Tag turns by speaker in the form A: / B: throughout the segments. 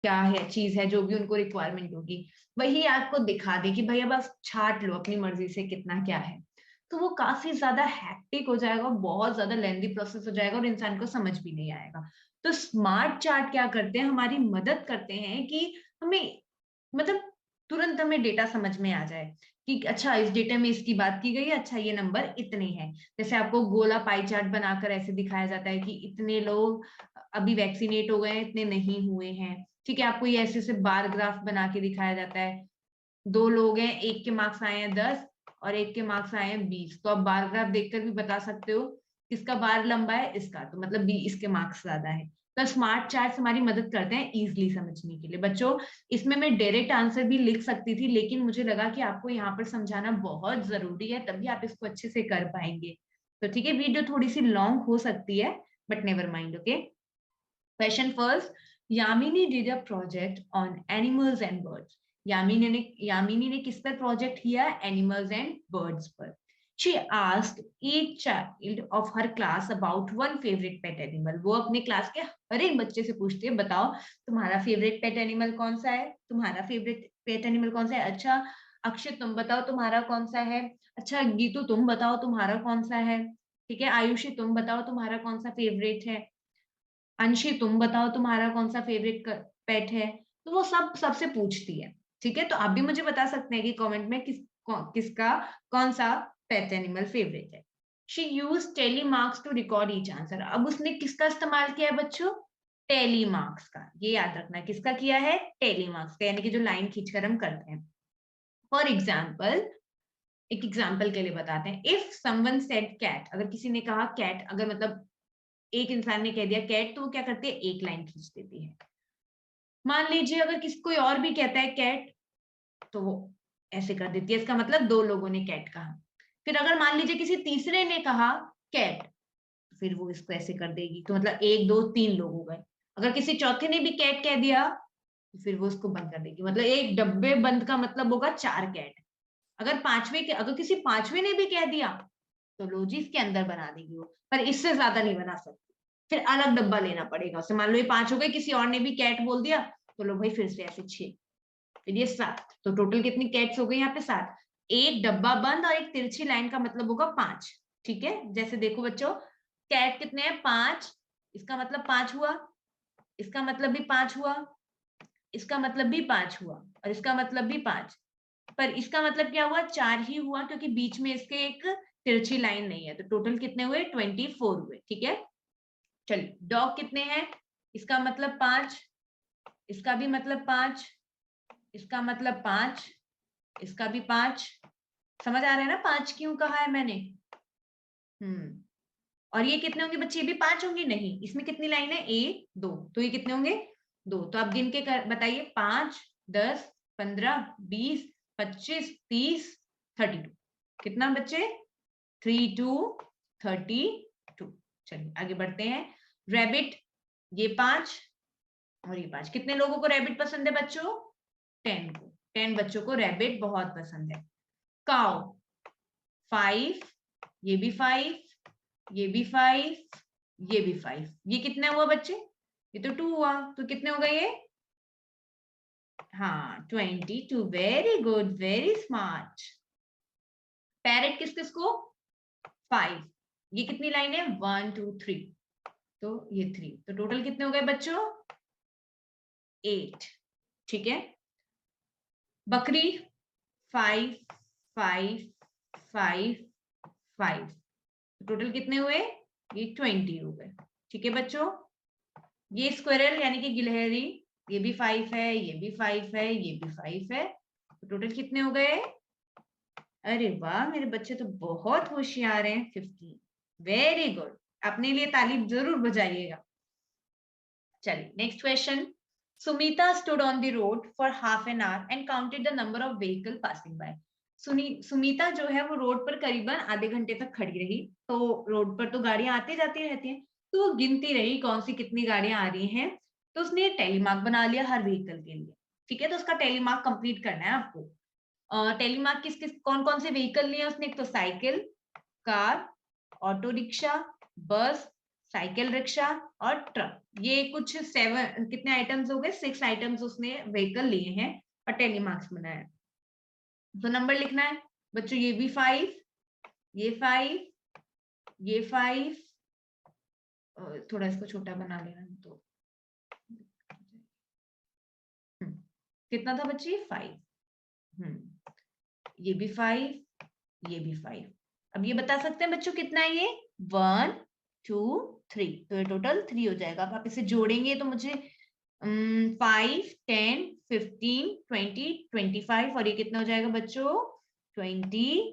A: क्या है चीज है जो भी उनको रिक्वायरमेंट होगी, वही आपको दिखा दे कि भाई अब आप छाट लो अपनी मर्जी से कितना क्या है, तो वो काफी ज्यादा हैक्टिक हो जाएगा, बहुत ज्यादा लेंदी प्रोसेस हो जाएगा और इंसान को समझ भी नहीं आएगा। तो स्मार्ट चार्ट क्या करते हैं, हमारी मदद करते हैं कि हमें मतलब तुरंत हमें डेटा समझ में आ जाए कि अच्छा इस डेटा में इसकी बात की गई है, अच्छा ये नंबर इतने हैं। जैसे आपको गोला पाई चार्ट बनाकर ऐसे दिखाया जाता है कि इतने लोग अभी वैक्सीनेट हो गए हैं, इतने नहीं हुए हैं। ठीक है, आपको ये ऐसे से बार ग्राफ बना के दिखाया जाता है, 2 लोग हैं, एक के मार्क्स आए हैं 10 और एक के मार्क्स आए हैं 20, तो आप बार ग्राफ देखकर भी बता सकते हो किसका बार लंबा है, इसका, तो मतलब बी इसके मार्क्स ज्यादा है। तो स्मार्ट चार्ट हमारी मदद करते हैं इजिली समझने के लिए। बच्चों इसमें मैं डायरेक्ट आंसर भी लिख सकती थी, लेकिन मुझे लगा कि आपको यहाँ पर समझाना बहुत जरूरी है, तभी आप इसको अच्छे से कर पाएंगे। तो ठीक है, वीडियो थोड़ी सी लॉन्ग हो सकती है, but never mind. Okay, question first, Yamini did a project on animals and birds. Yamini ने किस पर प्रोजेक्ट किया, एनिमल्स एंड बर्ड्स पर। She asked each child of her class about one favourite pet animal. वो अपने क्लास के हर एक बच्चे से पूछती है, बताओ तुम्हारा फेवरेट पेट एनिमल कौन सा है, तुम्हारा फेवरेट पेट एनिमल कौन सा है। अच्छा अक्षित तुम बताओ तुम्हारा कौन सा है। अच्छा गीतू तुम बताओ तुम्हारा कौन सा है। ठीक है, आयुषी तुम बताओ तुम्हारा कौन सा फेवरेट है। अंशी तुम बताओ तुम्हारा कौन सा फेवरेट पेट है। तो वो सब सबसे पूछती है। ठीक है, तो आप भी मुझे बता सकते हैं कि कमेंट में किसका कौन सा पेट एनिमल फेवरेट है। She use tally marks to record each answer. अब उसने किसका इस्तेमाल किया है बच्चों, टेली मार्क्स का। ये याद रखना, किसका किया है, टेली मार्क्स का, यानी कि जो लाइन खींचकर हम करते हैं। फॉर एग्जाम्पल, एक एग्जाम्पल के लिए बताते हैं, इफ समवन सेड कैट, अगर किसी ने कहा कैट, अगर मतलब एक इंसान ने कह दिया कैट, तो वो क्या करती है, एक लाइन खींच देती है। मान लीजिए अगर किसी कोई और भी कहता है कैट, तो वो ऐसे कर देती है, इसका मतलब 2 लोगों ने कैट कहा। फिर अगर मान लीजिए किसी तीसरे ने कहा कैट, फिर वो इसको ऐसे कर देगी, तो मतलब 1 2 3 लोग हो गए। अगर किसी चौथे ने भी कैट कह दिया, तो फिर वो उसको बंद कर देगी, मतलब एक डब्बे बंद का मतलब होगा 4 कैट। अगर किसी पांचवे ने भी कह दिया, तो लो जी इसके अंदर बना देगी वो, पर इससे ज्यादा नहीं बना सकती, फिर अलग डब्बा लेना पड़ेगा उसे। मान लो ये 5 हो गए, किसी और ने भी कैट बोल दिया, तो लो भाई फिर से ऐसे 6, फिर ये 7, तो टोटल कितनी कैट्स हो गई यहाँ पे, 7। एक डब्बा बंद और एक तिरछी लाइन का मतलब होगा 5। ठीक है, जैसे देखो बच्चों, कैट कितने हैं, 5, इसका मतलब 5 हुआ, इसका मतलब भी 5 हुआ, इसका मतलब भी 5 हुआ, और इसका मतलब भी 5। पर इसका मतलब क्या हुआ, 4 ही हुआ, क्योंकि बीच में इसके एक तिरछी लाइन नहीं है। तो टोटल कितने हुए, 24 हुए। ठीक है, चलिए डॉग कितने हैं, इसका मतलब 5, इसका भी मतलब 5, इसका मतलब 5, इसका भी 5। समझ आ रहा है ना 5 क्यों कहा है मैंने। और ये कितने होंगे बच्चे, ये भी 5 होंगे, नहीं इसमें कितनी लाइन है, 1 2, तो ये कितने होंगे, 2। तो आप गिन के बताइए, 5 10 15 20 25 30 32, कितना बच्चे, 32 चलिए आगे बढ़ते हैं। रैबिट, ये 5 और ये 5, कितने लोगों को रैबिट पसंद है बच्चों, 10 को, 10 बच्चों को रैबिट बहुत पसंद है। काउ 5, ये भी 5, ये भी 5, ये भी 5, ये कितने हुआ बच्चे, ये तो 2 हुआ, तो कितने हो गए ये, हाँ 22, very good, very smart. Parrot किस किस को, 5, ये कितनी लाइन है, 1 2 3, तो ये 3, तो टोटल कितने हो गए बच्चों, 8। ठीक है, बकरी 5 5 5 5, टोटल कितने हुए, ये 20 हो गए। ठीक है बच्चों, ये स्क्विरल यानी कि गिलहरी, ये भी 5 है, ये भी 5 है, ये भी 5 है, तो टोटल कितने हो गए, अरे वाह मेरे बच्चे तो बहुत होशियार हैं, 15, वेरी गुड, अपने लिए तालीम जरूर बजाइएगा। चलिए next question, Sumita stood on the road for half an our and counted the number of vehicle passing by. Sumita जो है वो रोड पर करीबन आधे घंटे तक खड़ी रही, तो रोड पर तो गाड़ियां आती जाती रहती हैं, तो वो गिनती रही कौन सी कितनी गाड़ियां आ रही हैं, तो उसने टेलीमार्क बना लिया हर व्हीकल के लिए। ठीक है, तो उसका टेलीमार्क कंप्लीट करना है आपको। टेलीमार्क किस किस कौन कौन से व्हीकल लिए उसने, एक तो साइकिल, कार, ऑटो रिक्शा, बस, साइकिल रिक्शा और ट्रक, ये कुछ 7 कितने आइटम्स हो गए, 6 आइटम्स उसने व्हीकल लिए हैं और 10 मार्क्स बनाया। तो नंबर लिखना है बच्चों, ये भी 5, ये 5, ये 5, थोड़ा इसको छोटा बना लेना तो कितना था बच्चे, 5, ये भी 5, ये भी 5। अब ये बता सकते हैं बच्चों कितना है ये, 1 2 3, तो ये टोटल 3 हो जाएगा। अब आप इसे जोड़ेंगे तो मुझे 5 10 15 20 25, और ये कितना हो जाएगा बच्चों, 28।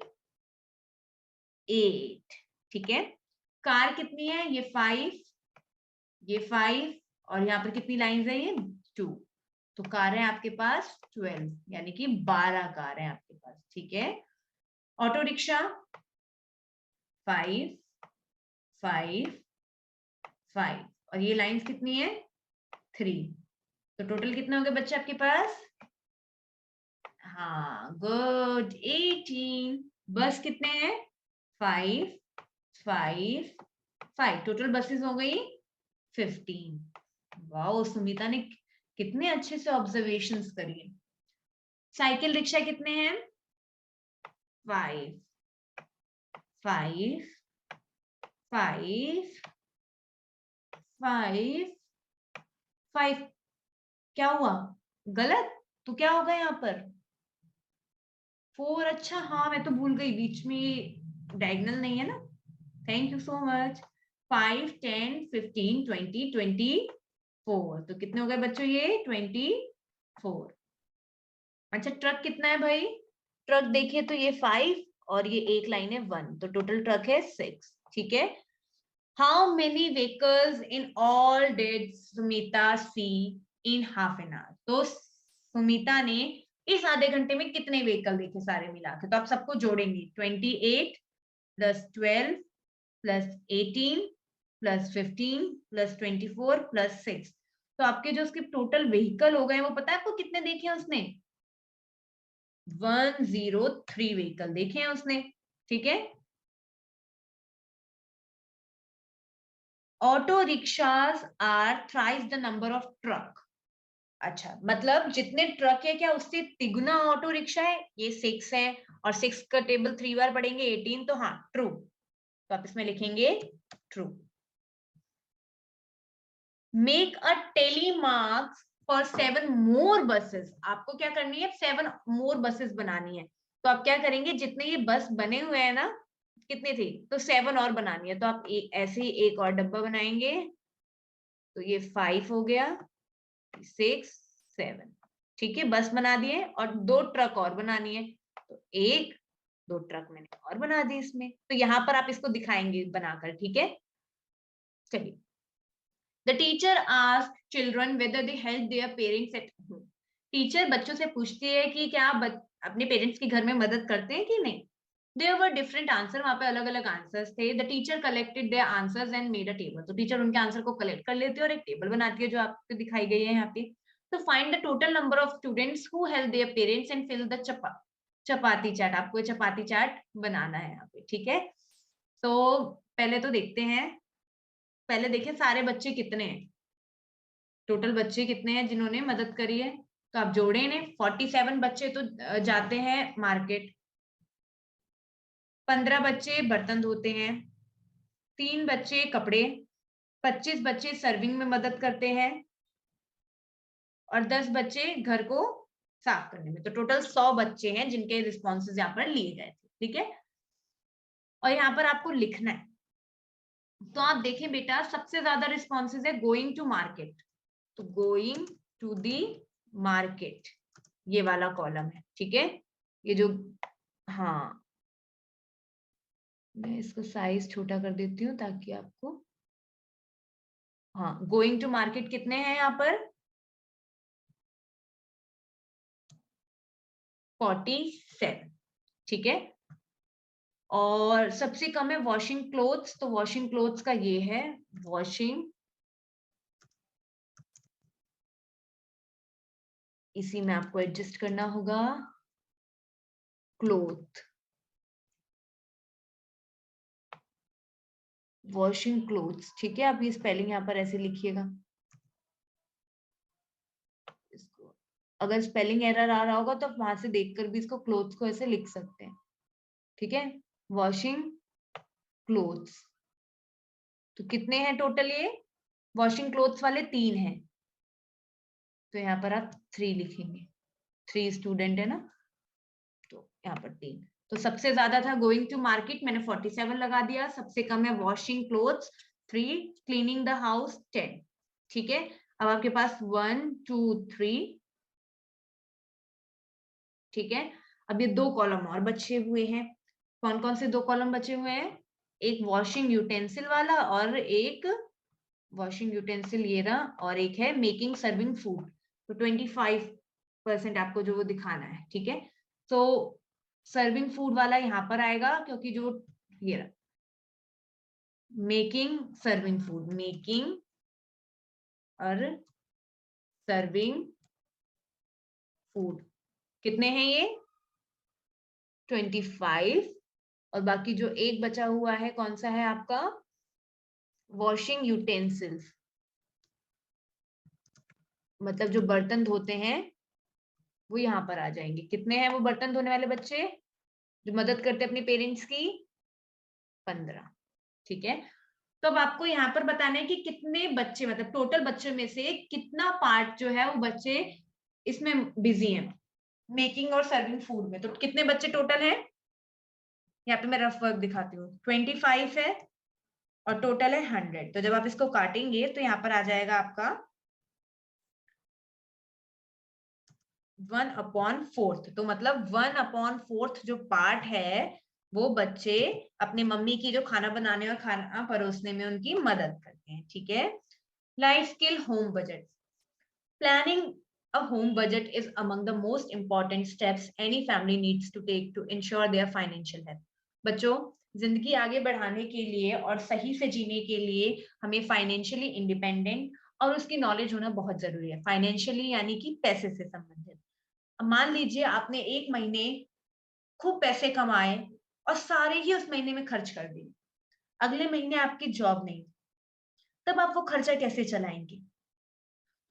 A: ठीक है, कार कितनी है, ये 5, ये 5, और यहाँ पर कितनी लाइंस है, ये 2, तो कार है आपके पास 12, यानी कि 12 कार है आपके पास। ठीक है, ऑटो रिक्शा 5 5 5, और ये लाइंस कितनी है, 3, तो टोटल कितना हो गया बच्चे आपके पास, हाँ गुड, 18। बस कितने हैं, 5 5 5, टोटल बसेस हो गई 15। वाओ, सुमिता ने कितने अच्छे से ऑब्जर्वेशंस करी। साइकिल रिक्शा कितने हैं, 5 5 5 5 5, क्या हुआ, गलत, तो क्या होगा यहाँ पर, 4, अच्छा हाँ मैं तो भूल गई, बीच में डायगोनल नहीं है ना, थैंक यू सो मच। 5 10 15 20 24, तो कितने हो गए बच्चों ये, 24। अच्छा ट्रक कितना है भाई, ट्रक देखिए तो ये 5 और ये एक लाइन है 1, तो टोटल ट्रक है 6। ठीक है, how many vehicles in all did Sumita see in half an hour, तो सुमिता ने इस आधे घंटे में कितने व्हीकल देखे सारे मिला के, तो आप सबको जोड़ेंगे, 28 plus 12 plus 18 plus 15 plus 24 plus 6, तो आपके जो उसके टोटल व्हीकल हो गए वो पता है आपको कितने देखे हैं उसने, 103 व्हीकल देखे हैं उसने। ठीक है, auto rickshaws are thrice the number of truck, अच्छा मतलब जितने ट्रक है क्या उससे तिगुना ऑटो रिक्शा है, ये 6 है, और 6 का टेबल 3 बार पढ़ेंगे 18, तो हाँ ट्रू, तो आप इसमें लिखेंगे true. Make a tally marks for 7 more buses, आपको क्या करनी है, 7 मोर बसेस बनानी है, तो आप क्या करेंगे, जितने ये बस बने हुए हैं ना, कितने थे, तो 7 और बनानी है, तो आप ऐसे ही एक और डब्बा बनाएंगे, तो ये 5 हो गया, 6 7, ठीक है, बस बना दिए, और 2 ट्रक और बनानी है, तो 1 2 ट्रक मैंने और बना दी इसमें, तो यहाँ पर आप इसको दिखाएंगे बनाकर। ठीक है, चलिए, the teacher ask children whether they help their parents at home, teacher बच्चों से पूछती है कि क्या आप अपने पेरेंट्स की घर में मदद करते हैं कि नहीं, देयर वर डिफरेंट आंसर, वहां पे अलग अलग आंसर्स थे, the teacher collected their answers and made a table, तो टीचर उनके आंसर को कलेक्ट कर लेती है और एक टेबल बनाती है जो आपको दिखाई गई है यहाँ पे, तो find the total number of students who help their parents and fill the chapati chart, आपको चपाती चाट बनाना है यहाँ पे। ठीक है, तो पहले तो देखते हैं, पहले देखें सारे बच्चे कितने हैं, टोटल बच्चे कितने हैं जिन्होंने मदद करी है, तो आप जोड़े इन्हें, 47 बच्चे तो जाते हैं मार्केट, 15 बच्चे बर्तन धोते हैं, 3 बच्चे कपड़े, 25 बच्चे सर्विंग में मदद करते हैं, और 10 बच्चे घर को साफ करने में, तो टोटल 100 बच्चे हैं जिनके रिस्पॉन्सेज यहाँ पर लिए गए थे। ठीक है, और यहाँ पर आपको लिखना है, तो आप देखें बेटा सबसे ज्यादा रिस्पॉन्सेज है गोइंग टू मार्केट, तो गोइंग टू दी मार्केट ये वाला कॉलम है। ठीक है, ये जो, हाँ मैं इसको साइज छोटा कर देती हूँ ताकि आपको, हाँ गोइंग टू मार्केट कितने हैं यहाँ पर, 47। ठीक है, और सबसे कम है वॉशिंग क्लोथ्स, तो वॉशिंग क्लोथ्स का ये है, वॉशिंग, इसी में आपको एडजस्ट करना होगा, क्लोथ, वॉशिंग क्लोथ्स, ठीक है। आप ये स्पेलिंग यहाँ पर ऐसे लिखिएगा, इसको अगर स्पेलिंग एरर आ रहा होगा तो आप वहां से देखकर भी इसको क्लोथ्स को ऐसे लिख सकते हैं, ठीक है। वॉशिंग क्लोथ्स, तो कितने हैं टोटल? ये वॉशिंग क्लोथ्स वाले 3 हैं, तो यहाँ पर आप 3 लिखेंगे, 3 स्टूडेंट है ना, तो यहाँ पर 3। तो सबसे ज्यादा था गोइंग टू मार्केट, मैंने 47 लगा दिया। सबसे कम है washing clothes 3, cleaning the house 10, ठीक है। अब आपके पास 1 2 3, ठीक है। अब ये 2 कॉलम और बचे हुए हैं। कौन कौन से 2 कॉलम बचे हुए हैं? एक वॉशिंग यूटेंसिल वाला और एक वॉशिंग यूटेंसिल ये रहा, और एक है मेकिंग सर्विंग फूड। तो 25% आपको जो वो दिखाना है, ठीक है। तो सर्विंग फूड वाला यहाँ पर आएगा, क्योंकि जो ये रहा मेकिंग सर्विंग फूड, मेकिंग और सर्विंग फूड, कितने हैं ये? 25। और बाकी जो एक बचा हुआ है कौन सा है आपका? वॉशिंग यूटेंसिल्स, मतलब जो बर्तन धोते हैं वो यहाँ पर आ जाएंगे। कितने हैं वो बर्तन धोने वाले बच्चे जो मदद करते हैं अपने पेरेंट्स की? 15, ठीक है। तो अब आपको यहाँ पर बताना है कि कितने बच्चे, मतलब टोटल बच्चों में से कितना पार्ट जो है वो बच्चे इसमें बिजी हैं, मेकिंग और सर्विंग फूड में। तो कितने बच्चे टोटल हैं? यहाँ पे मैं रफ वर्क दिखाती हूँ। 25 है और टोटल है 100। तो जब आप इसको काटेंगे तो यहाँ पर आ जाएगा आपका 1/4। तो मतलब 1/4 जो पार्ट है वो बच्चे अपने मम्मी की जो खाना बनाने और खाना परोसने में उनकी मदद करते हैं, ठीक है। Life skill home budget, planning a home budget is among the most important steps any family needs to take to ensure their financial health. बच्चों, जिंदगी आगे बढ़ाने के लिए और सही से जीने के लिए हमें फाइनेंशियली इंडिपेंडेंट और उसकी नॉलेज होना बहुत जरूरी है। फाइनेंशियली यानी कि पैसे से संबंधित। मान लीजिए आपने एक महीने खूब पैसे कमाए और सारे ही उस महीने में खर्च कर दिए, अगले महीने आपकी जॉब नहीं, तब आप वो खर्चा कैसे चलाएंगे?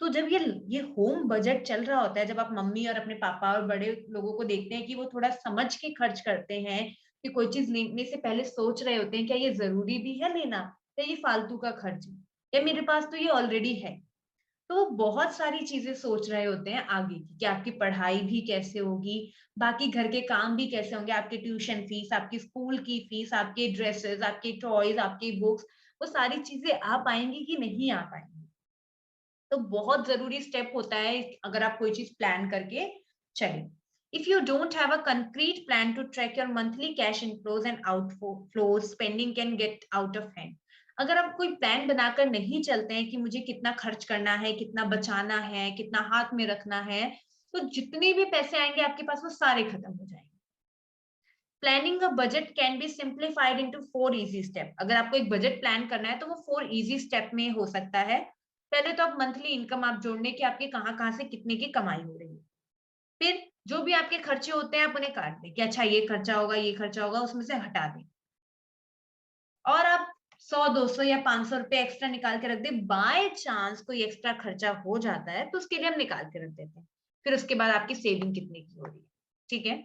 A: तो जब ये होम बजट चल रहा होता है, जब आप मम्मी और अपने पापा और बड़े लोगों को देखते हैं कि वो थोड़ा समझ के खर्च करते हैं, कि कोई चीज लेने से पहले सोच रहे होते हैं क्या ये जरूरी भी है लेना, या ये फालतू का खर्च है, या मेरे पास तो ये ऑलरेडी है। तो बहुत सारी चीजें सोच रहे होते हैं आगे की, कि आपकी पढ़ाई भी कैसे होगी, बाकी घर के काम भी कैसे होंगे, आपके ट्यूशन फीस, आपकी स्कूल की फीस, आपके ड्रेसेस, आपके टॉयज, आपकी बुक्स, वो सारी चीजें आ पाएंगी कि नहीं आ पाएंगी। तो बहुत जरूरी स्टेप होता है अगर आप कोई चीज प्लान करके चलें। If you don't have a concrete plan to track your monthly cash inflows and outflows, spending can get out of hand. अगर आप कोई प्लान बनाकर नहीं चलते हैं कि मुझे कितना खर्च करना है, कितना बचाना है, कितना हाथ में रखना है, तो जितने भी पैसे आएंगे आपके पास वो सारे खत्म हो जाएंगे। Planning a budget can be simplified into 4 easy step. अगर आपको एक बजट प्लान करना है तो वो 4 इजी स्टेप में हो सकता है। पहले तो आप मंथली इनकम आप जोड़ने की आपके कहाँ से कितने की कमाई हो रही है। फिर जो भी आपके खर्चे होते हैं आप उन्हें काट दें कि अच्छा ये खर्चा होगा, ये खर्चा होगा, उसमें से हटा दें। और आप 100 200 या 500 रुपए एक्स्ट्रा निकाल के रख दें। बाय चांस कोई एक्स्ट्रा खर्चा हो जाता है तो उसके लिए हम निकाल के रख देते हैं। फिर उसके बाद आपकी सेविंग कितने की हो रही है, ठीक है।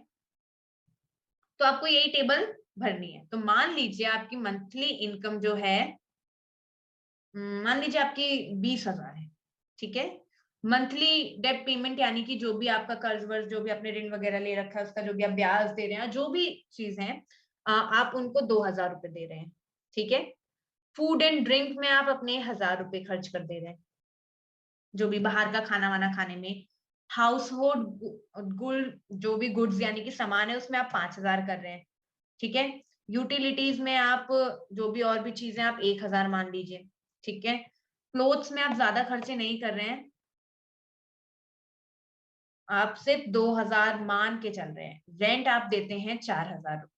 A: तो आपको यही टेबल भरनी है। तो मान लीजिए आपकी मंथली इनकम जो है, मान लीजिए आपकी 20,000 है, ठीक है। मंथली डेट पेमेंट यानी कि जो भी आपका कर्ज वर्ज, जो भी आपने ऋण वगैरह ले रखा है उसका जो भी आप ब्याज दे रहे हैं, जो भी चीज है, आप उनको 2,000 रुपए दे रहे हैं, ठीक है। फूड एंड ड्रिंक में आप अपने 1,000 रुपए खर्च कर दे रहे हैं, जो भी बाहर का खाना वाना खाने में। हाउस होल्ड गुड, जो भी गुड्स यानी कि सामान है उसमें आप 5,000 कर रहे हैं, ठीक है। यूटिलिटीज में आप जो भी और भी चीजें आप 1,000 मान लीजिए, ठीक है। क्लोथ्स में आप ज्यादा खर्चे नहीं कर रहे हैं, आप सिर्फ 2,000 मान के चल रहे हैं। रेंट आप देते हैं 4,000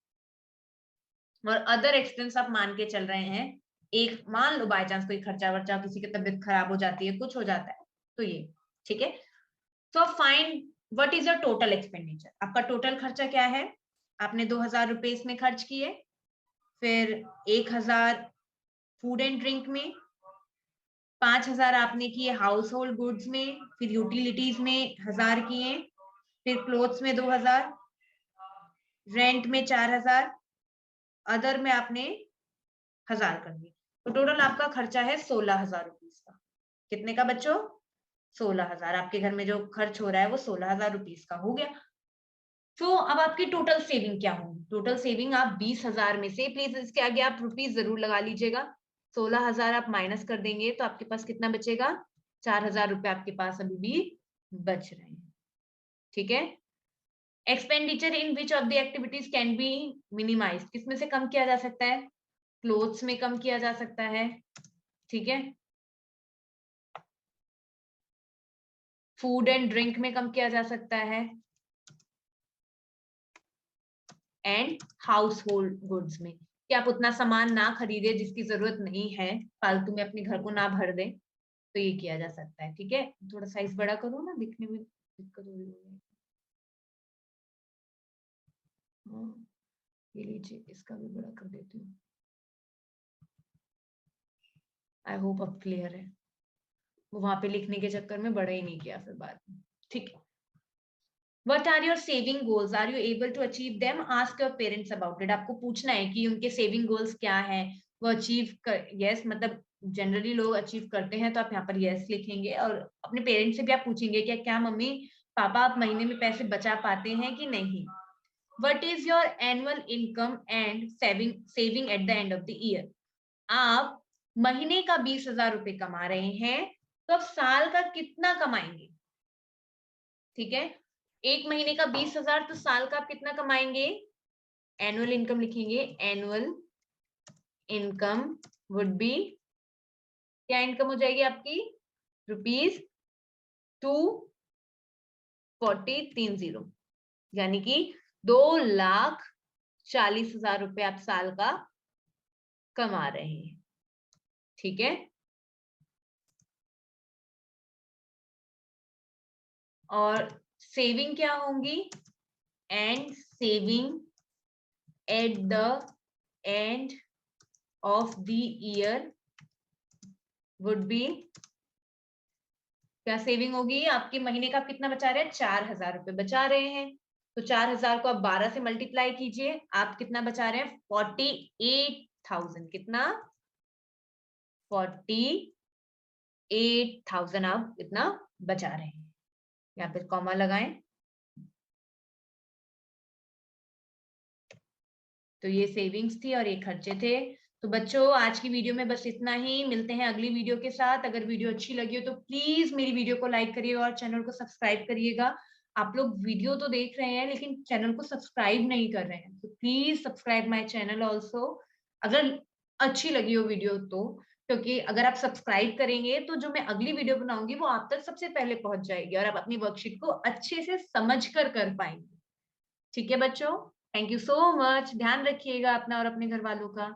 A: और अदर एक्सपेंस आप मान के चल रहे हैं। एक मान लो बाय चांस कोई खर्चा वर्चा, किसी की तबीयत खराब हो जाती है, कुछ हो जाता है, तो ये, ठीक है। तो find what is your total expenditure. आपका टोटल खर्चा क्या है? आपने 2,000 रुपए इसमें खर्च किए, फिर 1,000 फूड एंड ड्रिंक में 5,000 आपने किए, हाउस होल्ड गुड्स में, फिर यूटिलिटीज में 1,000 किए, फिर क्लोथ्स में 2,000, रेंट में 4,000, अदर में आपने 1,000 कर दिए। तो टोटल आपका खर्चा है 16,000 रुपीज का। कितने का बच्चों? 16,000। आपके घर में जो खर्च हो रहा है वो 16,000 रुपीज का हो गया। तो अब आपकी टोटल सेविंग क्या होगी? टोटल सेविंग आप 20,000 में से, प्लीज इसके आगे आप रुपीज जरूर लगा लीजिएगा, 16,000 आप माइनस कर देंगे तो आपके पास कितना बचेगा? 4,000 रुपए आपके पास अभी भी बच रहे हैं। ठीक है। Expenditure in which of the activities can be minimize, किसमें से कम किया जा सकता है? क्लोथ्स में कम किया जा सकता है। ठीक है। फूड एंड ड्रिंक में कम किया जा सकता है, एंड हाउस होल्ड गुड्स में, कि आप उतना सामान ना खरीदे जिसकी जरूरत नहीं है, फालतू में अपने घर को ना भर दे, तो ये किया जा सकता है। ठीक है। थोड़ा साइज बड़ा करो ना, दिखने में दिक्कत हो रही है। हाँ, ये लीजिए, इसका भी बड़ा कर देती हूँ। आई होप अब क्लियर है। वो वहां पे लिखने के चक्कर में बड़ा ही नहीं किया फिर बाद में। ठीक है। What are your saving goals? Are you able to achieve them? Ask your parents about it. आपको पूछना है कि उनके सेविंग गोल्स क्या है, वो अचीव कर, यस मतलब जनरली लोग अचीव करते हैं तो आप यहाँ पर यस लिखेंगे, और अपने पेरेंट्स से भी आप पूछेंगे कि क्या मम्मी पापा आप महीने में पैसे बचा पाते हैं कि नहीं। What is your annual income and saving at the end of the year? आप महीने का 20,000 रुपए कमा रहे हैं तो आप साल का कितना कमाएंगे? ठीक है। एक महीने का 20,000 तो साल का आप कितना कमाएंगे? एनुअल इनकम लिखेंगे। एनुअल इनकम वुड बी, क्या इनकम हो जाएगी आपकी? ₹240,30, यानी कि 2,40,000 रुपए आप साल का कमा रहे हैं। ठीक है। और सेविंग क्या होंगी? And saving at the end of the year would be, क्या सेविंग होगी आपके? महीने का आप कितना बचा रहे हैं? 4,000 रुपए बचा रहे हैं, तो 4,000 को आप 12 से मल्टीप्लाई कीजिए, आप कितना बचा रहे हैं? 48,000। कितना? 48,000 आप इतना बचा रहे हैं। यहाँ पे कॉमा लगाएं। तो ये सेविंग्स थी और ये खर्चे थे। तो बच्चों आज की वीडियो में बस इतना ही, मिलते हैं अगली वीडियो के साथ। अगर वीडियो अच्छी लगी हो तो प्लीज मेरी वीडियो को लाइक करिएगा और चैनल को सब्सक्राइब करिएगा। आप लोग वीडियो तो देख रहे हैं लेकिन चैनल को सब्सक्राइब नहीं कर रहे हैं, तो please subscribe my channel also, अगर अच्छी लगी हो वीडियो तो, क्योंकि अगर आप सब्सक्राइब करेंगे तो जो मैं अगली वीडियो बनाऊंगी वो आप तक सबसे पहले पहुंच जाएगी और आप अपनी वर्कशीट को अच्छे से समझ कर पाएंगे। ठीक है बच्चों, थैंक यू सो मच। ध्यान रखिएगा अपना और अपने घर वालों का।